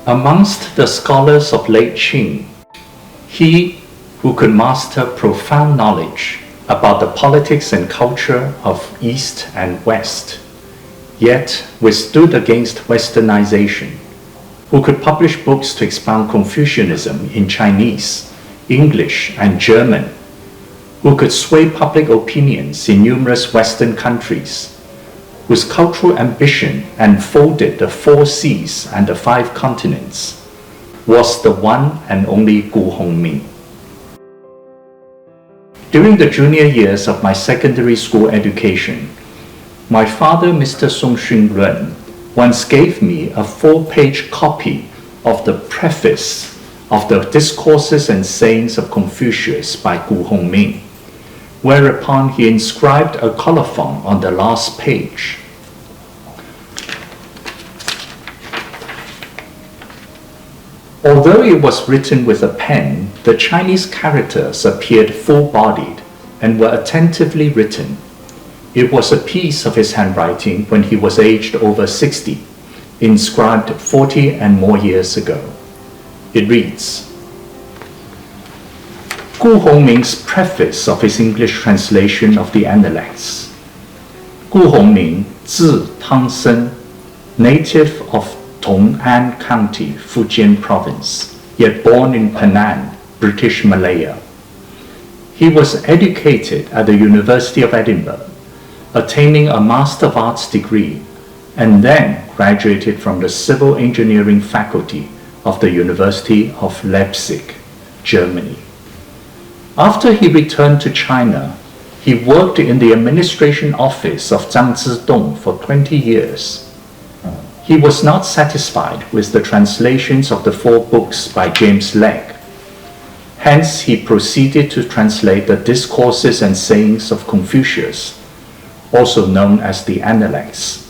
Amongst the scholars of late Qing, he who could master profound knowledge about the politics and culture of East and West, yet withstood against Westernization, who could publish books to expound Confucianism in Chinese, English, and German, who could sway public opinions in numerous Western countries, whose cultural ambition enfolded the 4 seas and the 5 continents, was the one and only Ku Hung-ming. During the junior years of my secondary school education, my father, Mr. Soong Hsün-leng, once gave me a 4-page copy of the Preface of the Discourses and Sayings of Confucius by Ku Hung-ming, whereupon he inscribed a colophon on the last page. Although it was written with a pen, the Chinese characters appeared full-bodied and were attentively written. It was a piece of his handwriting when he was aged over 60, inscribed 40 and more years ago. It reads, Ku Hung-ming's preface of his English translation of the Analects. Ku Hung-ming, 字汤生, native of Tong'an County, Fujian Province, yet born in Penang, British Malaya. He was educated at the University of Edinburgh, attaining a Master of Arts degree, and then graduated from the Civil Engineering Faculty of the University of Leipzig, Germany. After he returned to China, he worked in the administration office of Zhang Zidong for 20 years. He was not satisfied with the translations of the 4 books by James Legge. Hence, he proceeded to translate the Discourses and Sayings of Confucius, also known as the Analects,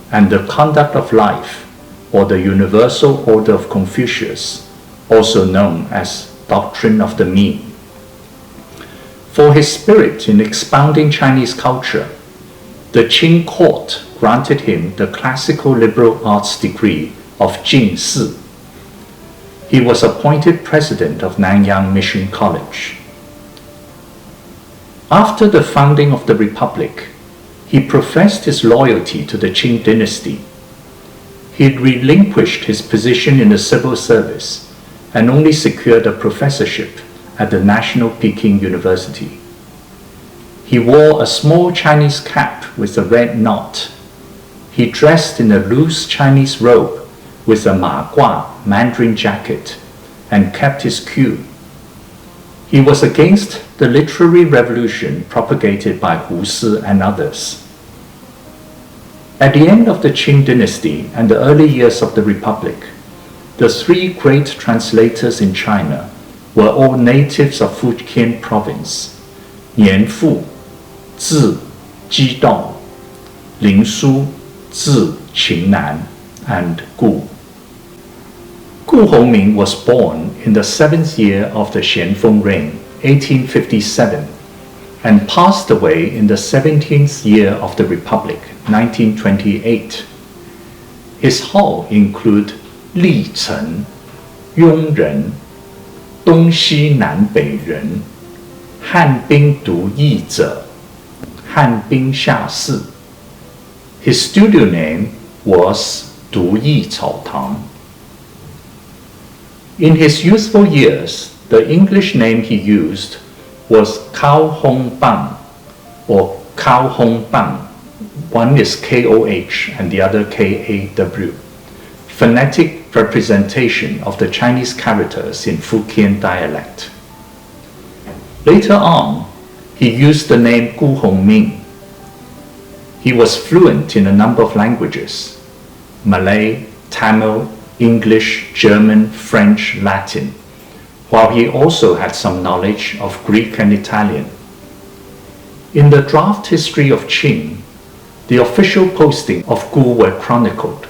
and the Conduct of Life, or the Universal Order of Confucius, also known as Doctrine of the Mean. For his spirit in expounding Chinese culture, the Qing court granted him the classical liberal arts degree of Jingsi. He was appointed president of Nanyang Mission College. After the founding of the Republic, he professed his loyalty to the Qing dynasty. He had relinquished his position in the civil service and only secured a professorship at the National Peking University. He wore a small Chinese cap with a red knot. He dressed in a loose Chinese robe with a ma gua Mandarin jacket and kept his queue. He was against the literary revolution propagated by Hu Si and others. At the end of the Qing dynasty and the early years of the Republic, the 3 great translators in China were all natives of Fujian Province: Nian Fu, 字 Chih-tung, Ling Su, 字 Qin-nan, and Gu. Ku Hung-ming was born in the 7th year of the Xianfeng reign, 1857, and passed away in the 17th year of the Republic, 1928. His hall include Li Chen, Yong Ren, Dong Xi Nan Bei Ren, Han-beng Du Yi Zhe, Han-beng Xia Si. His studio name was Du Yi Cao Tang. In his youthful years, the English name he used was Kao Hong Bang or Kao Hong Bang. One is K-O-H and the other K-A-W. Phonetic representation of the Chinese characters in Fujian dialect. Later on, he used the name Ku Hung-ming. He was fluent in a number of languages: Malay, Tamil, English, German, French, Latin, while he also had some knowledge of Greek and Italian. In the draft history of Qing, the official posting of Ku were chronicled.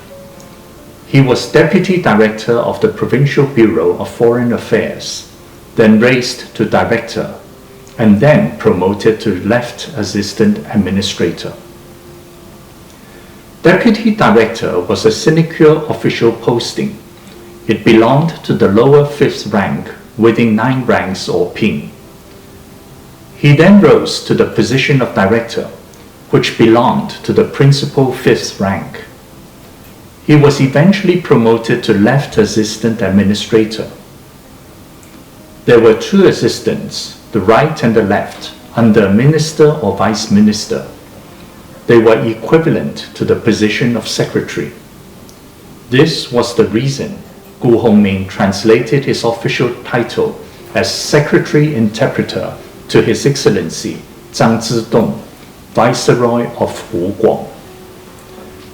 He was Deputy Director of the Provincial Bureau of Foreign Affairs, then raised to Director, and then promoted to Left Assistant Administrator. Deputy Director was a sinecure official posting. It belonged to the lower fifth rank within 9 ranks or ping. He then rose to the position of director, which belonged to the principal fifth rank. He was eventually promoted to left assistant administrator. There were 2 assistants, the right and the left, under minister or vice minister. They were equivalent to the position of secretary. This was the reason Ku Hung-ming translated his official title as Secretary Interpreter to His Excellency Zhang Zidong, Viceroy of Huguang.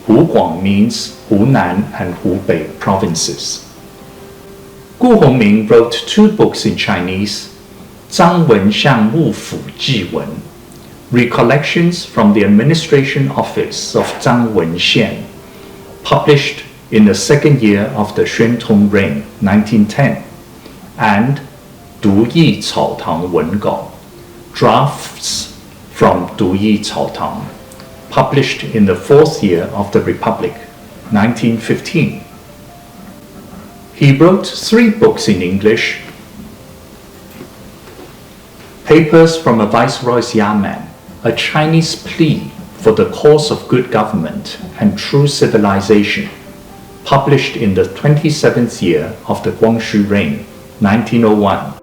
Huguang means Hunan and Hubei provinces. Ku Hung-ming wrote 2 books in Chinese, 张文相幕府纪文, Recollections from the Administration Office of Zhang Wenxian, published in the 2nd year of the Chih-tung reign, 1910, and 读意草堂文稿, Drafts from 读意草堂, published in the 4th year of the Republic, 1915. He wrote 3 books in English, Papers from a Viceroy's Yamen, a Chinese plea for the cause of good government and true civilization, published in the 27th year of the Guangxu reign, 1901.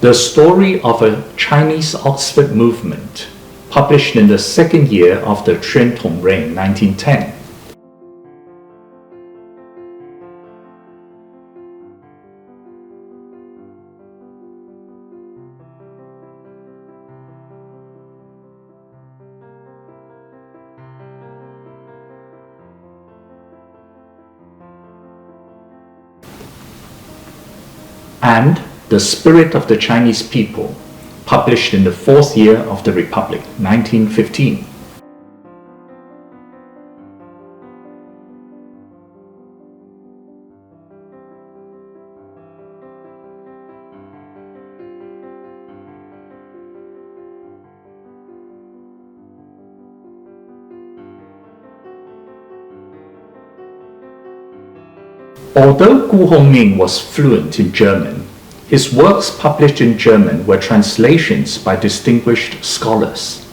The Story of a Chinese Oxford Movement, published in the 2nd year of the Chih-tung reign, 1910. And The Spirit of the Chinese People, published in the 4th year of the Republic, 1915. Although Ku Hung-ming was fluent in German, his works published in German were translations by distinguished scholars.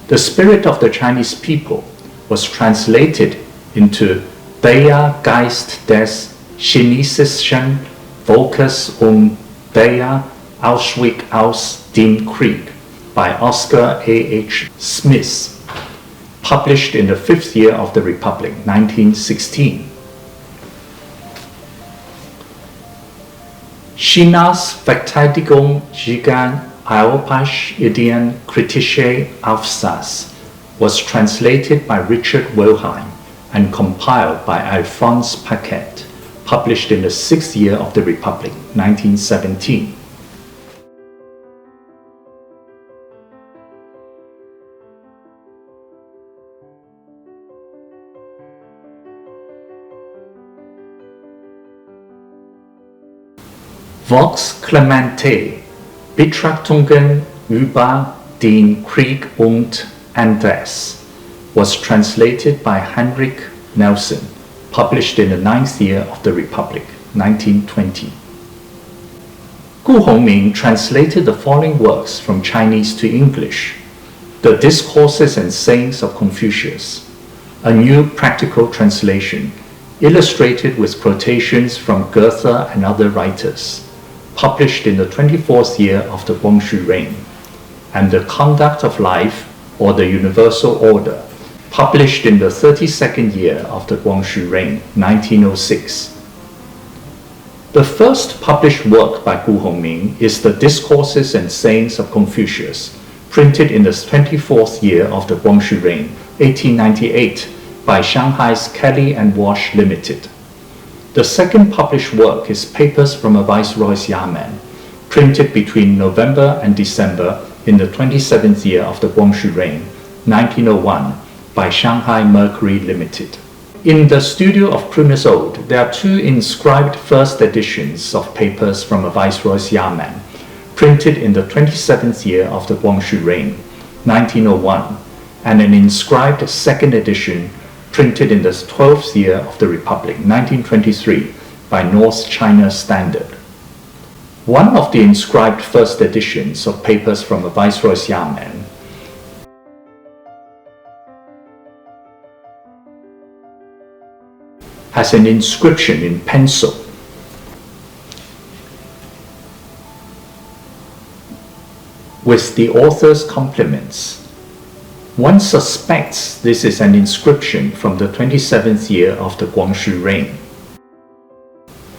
The Spirit of the Chinese People was translated into Der Geist des chinesischen Volkes und der Ausweg aus dem Krieg by Oscar A.H. Smith, published in the 5th year of the Republic, 1916. Chinas Verteidigung gegen europäische Ideen kritische Aufsatz was translated by Richard Wilhelm and compiled by Alphonse Paquet, published in the 6th year of the Republic, 1917. Vox Clemente, Betrachtungen über den Krieg und Andres, was translated by Heinrich Nelson, published in the 9th year of the Republic, 1920. Ku Hung-ming translated the following works from Chinese to English: The Discourses and Sayings of Confucius, a new practical translation, illustrated with quotations from Goethe and other writers, published in the 24th year of the Guangxu reign, and The Conduct of Life, or the Universal Order, published in the 32nd year of the Guangxu reign, 1906. The first published work by Ku Hung-ming is The Discourses and Sayings of Confucius, printed in the 24th year of the Guangxu reign, 1898, by Shanghai's Kelly and Wash Limited. The second published work is Papers from a Viceroy's Yamen, printed between November and December in the 27th year of the Guangxu reign, 1901, by Shanghai Mercury Limited. In the studio of Prunus Old, there are two inscribed first editions of papers from a Viceroy's Yamen, printed in the 27th year of the Guangxu reign, 1901, and an inscribed second edition printed in the 12th year of the Republic, 1923, by North China Standard. One of the inscribed first editions of papers from a Viceroy's Yamen has an inscription in pencil. With the author's compliments. One suspects this is an inscription from the 27th year of the Guangxu reign.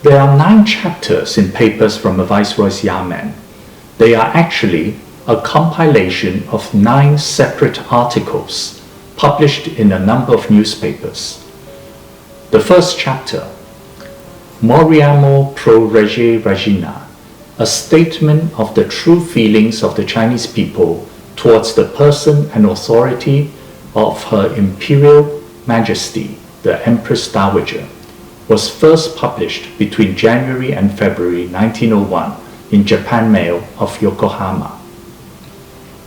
There are 9 chapters in papers from a Viceroy's Yamen. They are actually a compilation of 9 separate articles published in a number of newspapers. The first chapter, Moriamo pro rege regina, a statement of the true feelings of the Chinese people towards the person and authority of Her Imperial Majesty, the Empress Dowager, was first published between January and February 1901 in Japan Mail of Yokohama.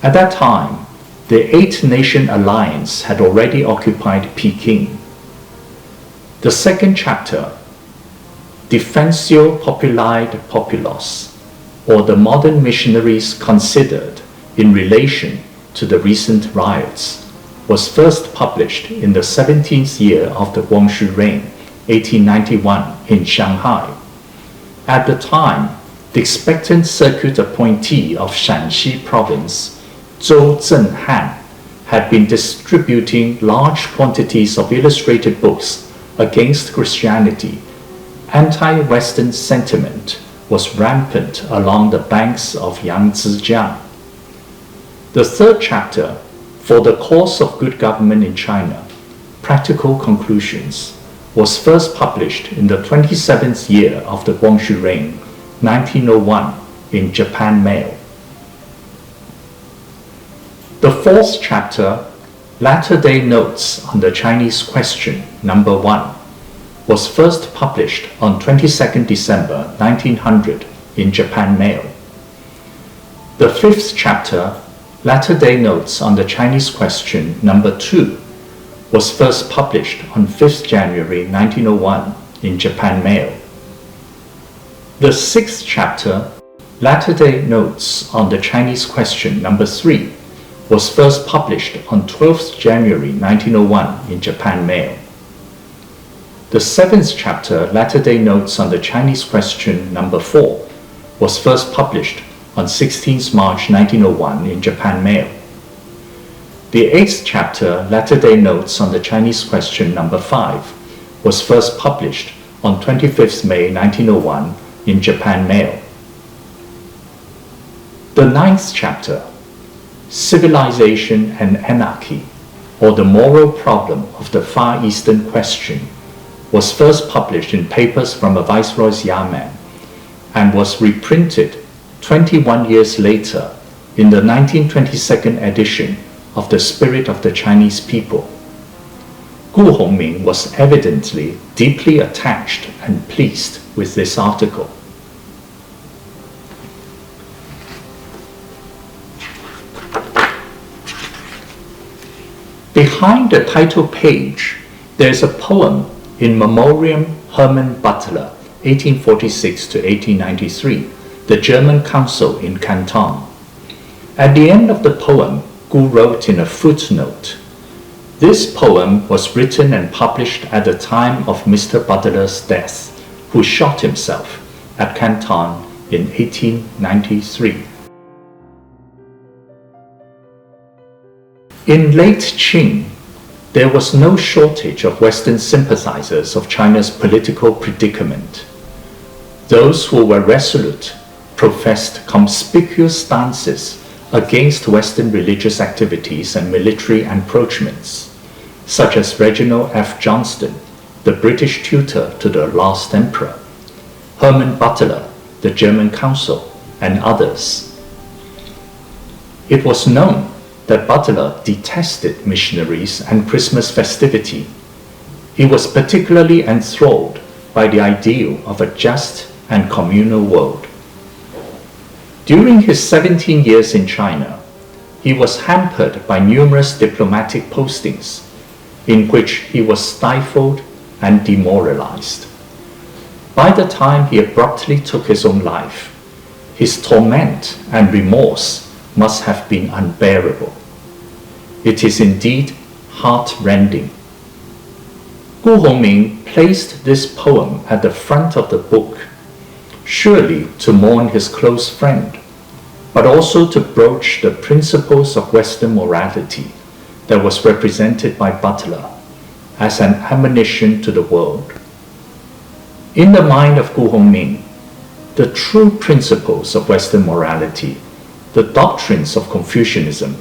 At that time, the 8-nation alliance had already occupied Peking. The second chapter, Defensio Populi Populos, or the modern missionaries considered in relation to the recent riots, was first published in the 17th year of the Guangxu reign, 1891, in Shanghai. At the time, the expectant circuit appointee of Shanxi province, Zhou Zhenhan, had been distributing large quantities of illustrated books against Christianity. Anti-Western sentiment was rampant along the banks of Yangtze Jiang. The third chapter, For the Cause of Good Government in China, Practical Conclusions, was first published in the 27th year of the Guangxu reign, 1901, in Japan Mail. The fourth chapter, Latter-day Notes on the Chinese Question, number 1, was first published on 22nd December 1900 in Japan Mail. The fifth chapter, Latter-day Notes on the Chinese Question, number 2, was first published on 5th January 1901 in Japan Mail. The sixth chapter, Latter-day Notes on the Chinese Question, number 3, was first published on 12th January 1901 in Japan Mail. The seventh chapter, Latter-day Notes on the Chinese Question, number 4, was first published on 16th March 1901 in Japan Mail. The eighth chapter, Latter-day Notes on the Chinese Question, number 5, was first published on 25th May 1901 in Japan Mail. The ninth chapter, Civilization and Anarchy, or the Moral Problem of the Far Eastern Question, was first published in papers from a Viceroy's Yamen and was reprinted 21 years later in the 1922 edition of The Spirit of the Chinese People. Ku Hung-ming was evidently deeply attached and pleased with this article. Behind the title page, there is a poem in Memoriam Hermann Butler, 1846 to 1893, the German consul in Canton. At the end of the poem, Ku wrote in a footnote, "This poem was written and published at the time of Mr. Butler's death, who shot himself at Canton in 1893. In late Qing, there was no shortage of Western sympathizers of China's political predicament. Those who were resolute professed conspicuous stances against Western religious activities and military encroachments, such as Reginald F. Johnston, the British tutor to the last emperor, Herman Butler, the German consul, and others. It was known that Butler detested missionaries and Christmas festivity. He was particularly enthralled by the ideal of a just and communal world. During his 17 years in China, he was hampered by numerous diplomatic postings in which he was stifled and demoralized. By the time he abruptly took his own life, his torment and remorse must have been unbearable. It is indeed heart-rending. Ku Hung-ming placed this poem at the front of the book, surely to mourn his close friend, but also to broach the principles of Western morality that was represented by Butler as an admonition to the world. In the mind of Ku Hung-ming, the true principles of Western morality, the doctrines of Confucianism,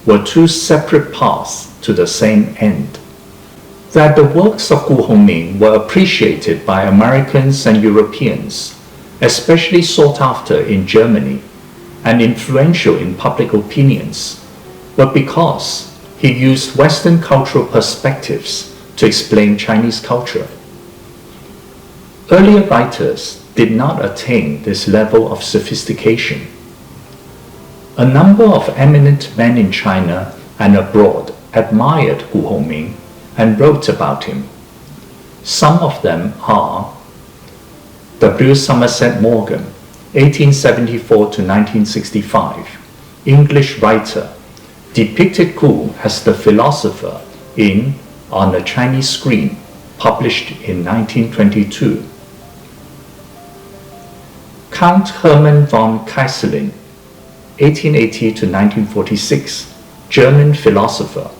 were two separate paths to the same end. That the works of Ku Hung-ming were appreciated by Americans and Europeans, especially sought after in Germany, and influential in public opinions, but because he used Western cultural perspectives to explain Chinese culture. Earlier writers did not attain this level of sophistication. A number of eminent men in China and abroad admired Ku Hung-ming and wrote about him. Some of them are W. Somerset Maugham, 1874 to 1965, English writer, depicted Ku as the philosopher in On a Chinese Screen, published in 1922. Count Hermann von Keyserlingk, 1880 to 1946, German philosopher,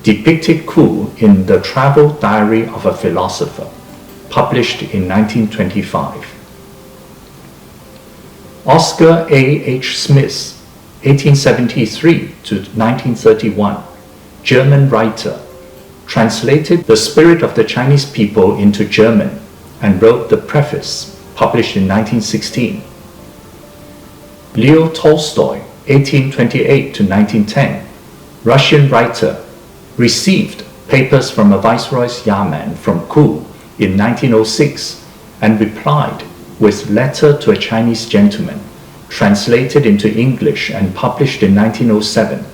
depicted Ku in The Travel Diary of a Philosopher, published in 1925. Oscar A. H. Smith, 1873 to 1931, German writer, translated The Spirit of the Chinese People into German and wrote the Preface, published in 1916. Leo Tolstoy, 1828 to 1910, Russian writer, received papers from a Viceroy's Yamen from Ku in 1906 and replied with Letter to a Chinese Gentleman, translated into English and published in 1907.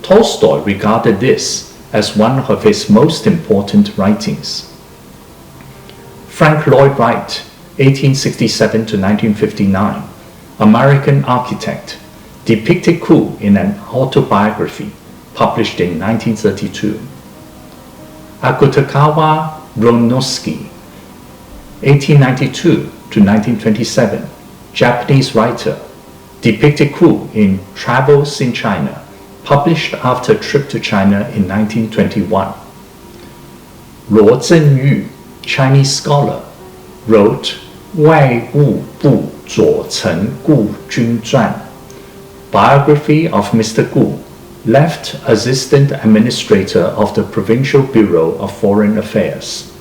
Tolstoy regarded this as one of his most important writings. Frank Lloyd Wright, 1867 to 1959, American architect, depicted Ku in an autobiography published in 1932. Akutagawa Bronowski, 1892 to 1927, Japanese writer, depicted Ku in Travels in China, published after a trip to China in 1921. Luo Zhenyu, Chinese scholar, wrote 外务部左丞顾君传, biography of Mr. Ku, left assistant administrator of the Provincial Bureau of Foreign Affairs.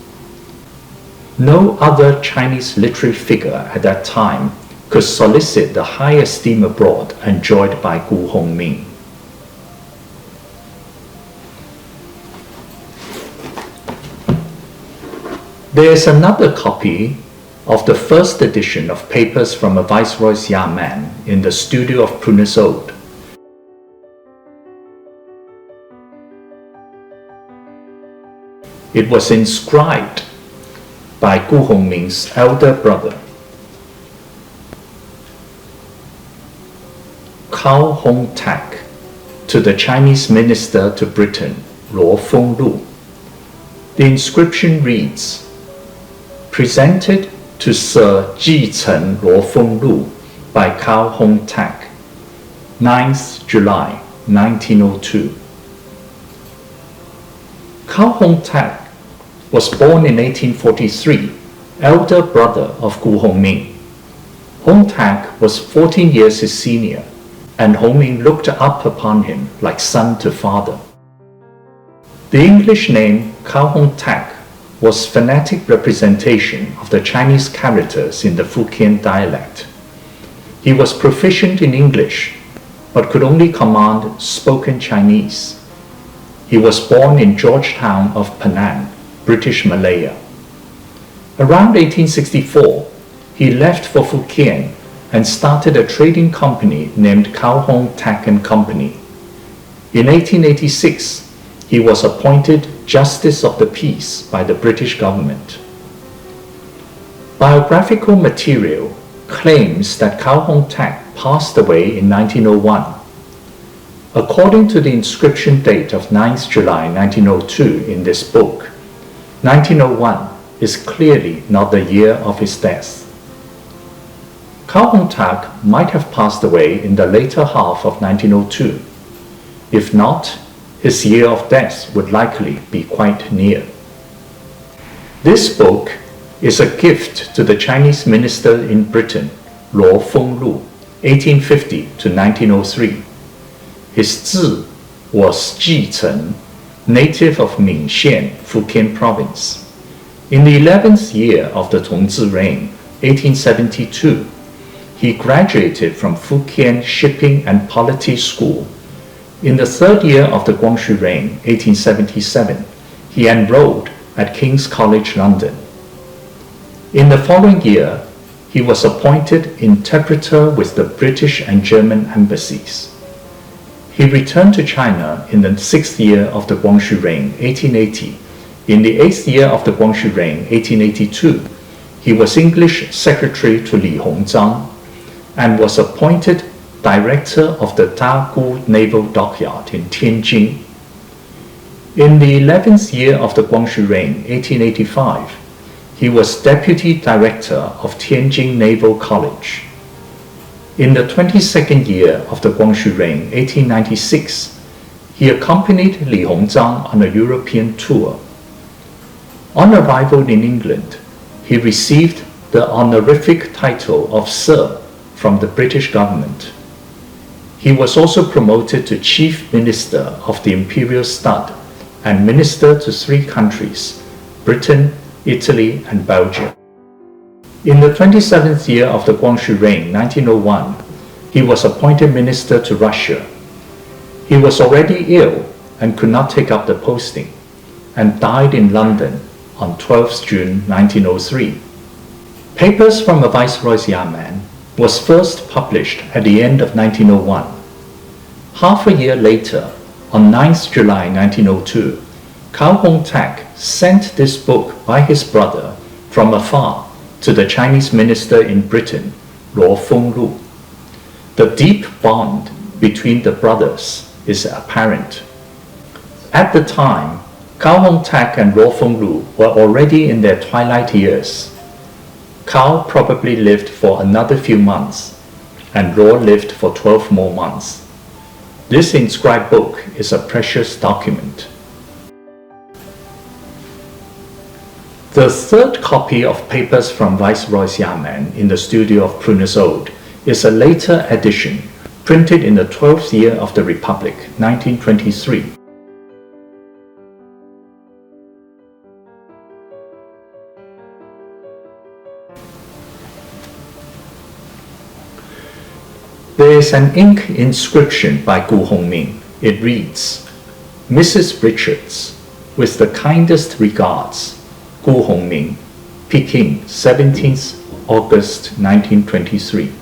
No other Chinese literary figure at that time could solicit the high esteem abroad enjoyed by Ku Hung-ming. There is another copy of the first edition of Papers from a Viceroy's Yamen in the studio of Prunus Ode. It was inscribed by Ku Hung-ming's elder brother, Cao Hong-tak, to the Chinese minister to Britain, Luo Fenglu. The inscription reads, presented to Sir Ji-chen Luo Fenglu by Cao Hong-tak, 9th July 1902. Cao Hong-tak was born in 1843, elder brother of Ku Hung-ming. Hong-tak was 14 years his senior, and Hong-ming looked up upon him like son to father. The English name Cao Hong-tak was phonetic representation of the Chinese characters in the Fukien dialect. He was proficient in English, but could only command spoken Chinese. He was born in Georgetown of Penang, British Malaya. Around 1864, he left for Fukien and started a trading company named Kao Hong Tack and Company. In 1886, he was appointed Justice of the Peace by the British government. Biographical material claims that Kao Hong Tack passed away in 1901. According to the inscription date of 9th July 1902 in this book, 1901 is clearly not the year of his death. Kao Hong Tack might have passed away in the later half of 1902. If not, his year of death would likely be quite near. This book is a gift to the Chinese minister in Britain, Luo Fenglu, 1850 to 1903. His zi was Chih-tung, native of Mingxian, Fukien province. In the 11th year of the Tongzhi reign, 1872, he graduated from Fukien Shipping and Polity School. In the 3rd year of the Guangxu reign, 1877, he enrolled at King's College London. In the following year, he was appointed interpreter with the British and German embassies. He returned to China in the 6th year of the Guangxu reign, 1880. In the 8th year of the Guangxu reign, 1882, he was English secretary to Li Hongzhang and was appointed director of the Dagu Naval Dockyard in Tianjin. In the 11th year of the Guangxu reign, 1885, he was deputy director of Tianjin Naval College. In the 22nd year of the Guangxu reign, 1896, he accompanied Li Hongzhang on a European tour. On arrival in England, he received the honorific title of Sir from the British government. He was also promoted to Chief Minister of the Imperial Stud and Minister to 3 countries, Britain, Italy, and Belgium. In the 27th year of the Guangxu reign, 1901, he was appointed minister to Russia. He was already ill and could not take up the posting, and died in London on 12th June 1903. Papers from a Viceroy's Yamen was first published at the end of 1901. Half a year later, on 9th July 1902, Kao Hong Tack sent this book by his brother from afar to the Chinese minister in Britain, Luo Fenglu. The deep bond between the brothers is apparent. At the time, Kao Hong Tack and Luo Fenglu were already in their twilight years. Kao probably lived for another few months, and Luo lived for 12 more months. This inscribed book is a precious document. The 3rd copy of Papers from Viceroy's Yamen in the studio of Prunus Ode is a later edition, printed in the 12th year of the Republic, 1923. There is an ink inscription by Ku Hung-ming. It reads, Mrs. Richards, with the kindest regards, Ku Hung-ming, Peking, 17th August 1923.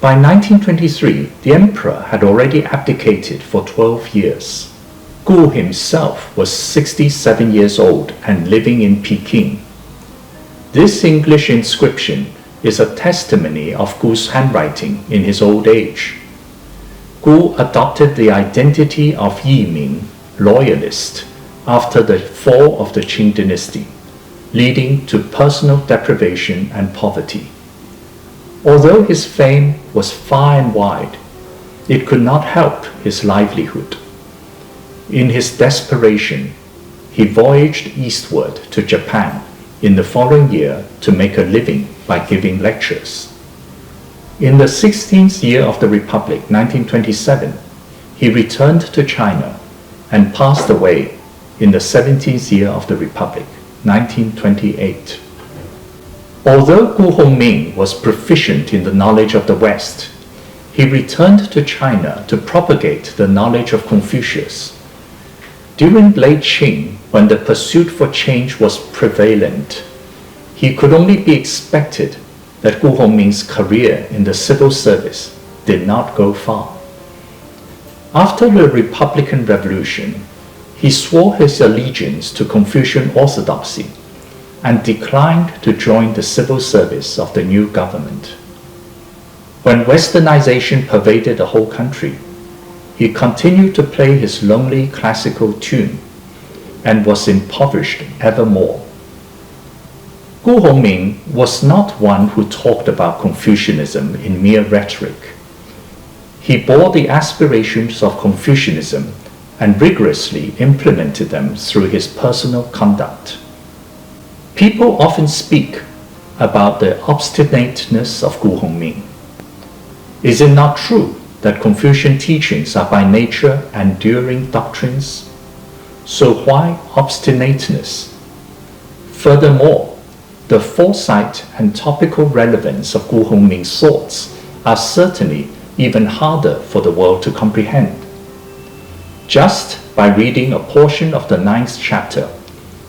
By 1923, the emperor had already abdicated for 12 years. Ku himself was 67 years old and living in Peking. This English inscription is a testimony of Ku's handwriting in his old age. Ku adopted the identity of Yiming, loyalist, after the fall of the Qing dynasty, leading to personal deprivation and poverty. Although his fame was far and wide, it could not help his livelihood. In his desperation, he voyaged eastward to Japan in the following year to make a living by giving lectures. In the 16th year of the Republic, 1927, he returned to China and passed away in the 17th year of the Republic, 1928. Although Ku Hung-ming was proficient in the knowledge of the West, he returned to China to propagate the knowledge of Confucius. During late Qing, when the pursuit for change was prevalent, he could only be expected that Ku Hung-ming's career in the civil service did not go far. After the Republican Revolution, he swore his allegiance to Confucian orthodoxy and declined to join the civil service of the new government. When Westernization pervaded the whole country, he continued to play his lonely classical tune and was impoverished ever more. Ku Hung-ming was not one who talked about Confucianism in mere rhetoric. He bore the aspirations of Confucianism and rigorously implemented them through his personal conduct. People often speak about the obstinateness of Ku Hung-ming. Is it not true that Confucian teachings are by nature enduring doctrines? So why obstinateness? Furthermore, the foresight and topical relevance of Ku Hung-ming's thoughts are certainly even harder for the world to comprehend. Just by reading a portion of the 9th chapter,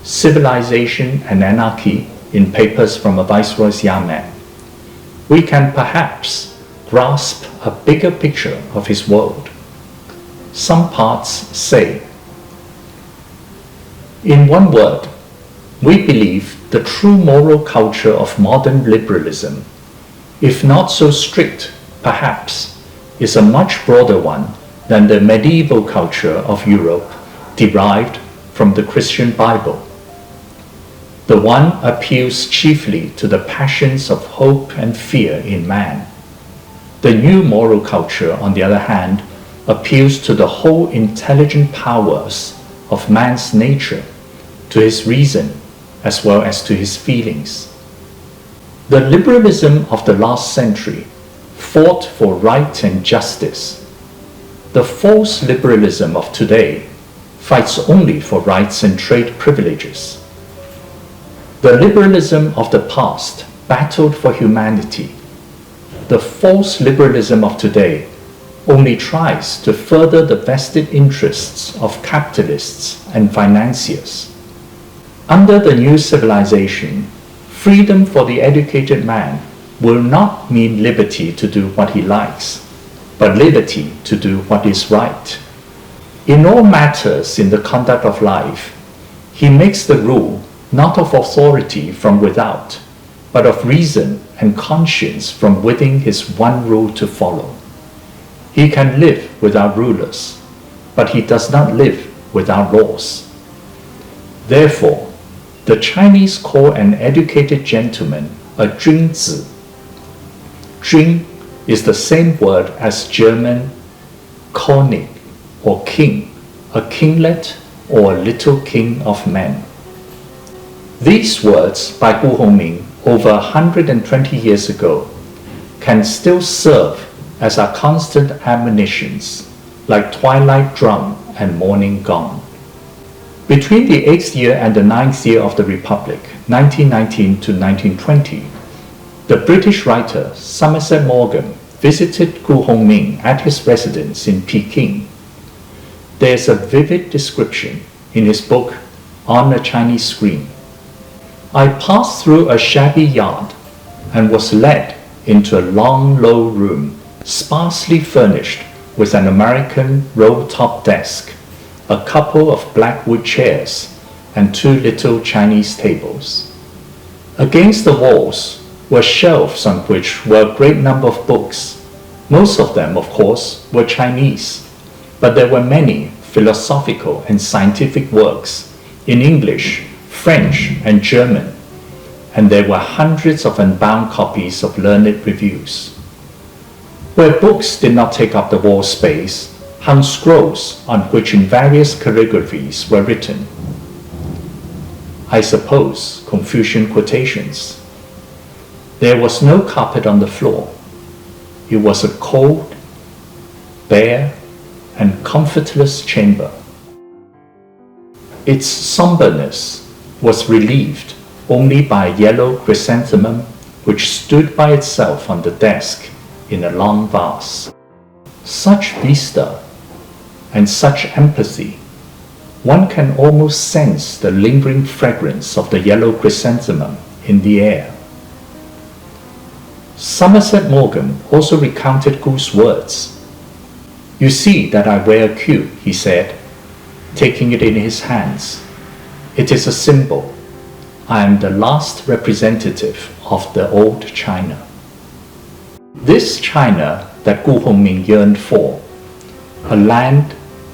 Civilization and Anarchy, in Papers from a Viceroy'sYamen, we can perhaps grasp a bigger picture of his world. Some parts say, in one word, we believe the true moral culture of modern liberalism, if not so strict, perhaps, is a much broader one than the medieval culture of Europe derived from the Christian Bible. The one appeals chiefly to the passions of hope and fear in man. The new moral culture, on the other hand, appeals to the whole intelligent powers of man's nature, to his reason, as well as to his feelings. The liberalism of the last century fought for right and justice. The false liberalism of today fights only for rights and trade privileges. The liberalism of the past battled for humanity. The false liberalism of today only tries to further the vested interests of capitalists and financiers. Under the new civilization, freedom for the educated man will not mean liberty to do what he likes, but liberty to do what is right. In all matters in the conduct of life, he makes the rule not of authority from without, but of reason and conscience from within his one rule to follow. He can live without rulers, but he does not live without laws. Therefore, the Chinese call an educated gentleman a Junzi. Jun is the same word as German König or king, a kinglet or a little king of men. These words by Ku Hung-ming over 120 years ago can still serve as our constant admonitions, like twilight drum and morning gong. Between the 8th year and the 9th year of the Republic, 1919 to 1920, the British writer Somerset Maugham visited Ku Hung-ming at his residence in Peking. There is a vivid description in his book On a Chinese Screen. I passed through a shabby yard and was led into a long, low room, sparsely furnished with an American roll-top desk, a couple of black wood chairs, and two little Chinese tables. Against the walls were shelves on which were a great number of books. Most of them, of course, were Chinese, but there were many philosophical and scientific works in English, French, and German, and there were hundreds of unbound copies of learned reviews. Where books did not take up the wall space, hung scrolls on which in various calligraphies were written, I suppose, Confucian quotations. There was no carpet on the floor. It was a cold, bare, and comfortless chamber. its somberness was relieved only by a yellow chrysanthemum which stood by itself on the desk in a long vase. Such vista and such empathy, one can almost sense the lingering fragrance of the yellow chrysanthemum in the air. Somerset Maugham also recounted Ku's words. "You see that I wear a Ku," he said, taking it in his hands. "It is a symbol. I am the last representative of the old China." This China that Ku Hung-ming yearned for, a land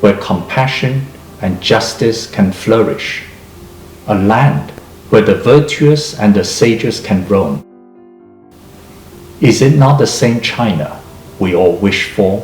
where compassion and justice can flourish, a land where the virtuous and the sages can roam. Is it not the same China we all wish for?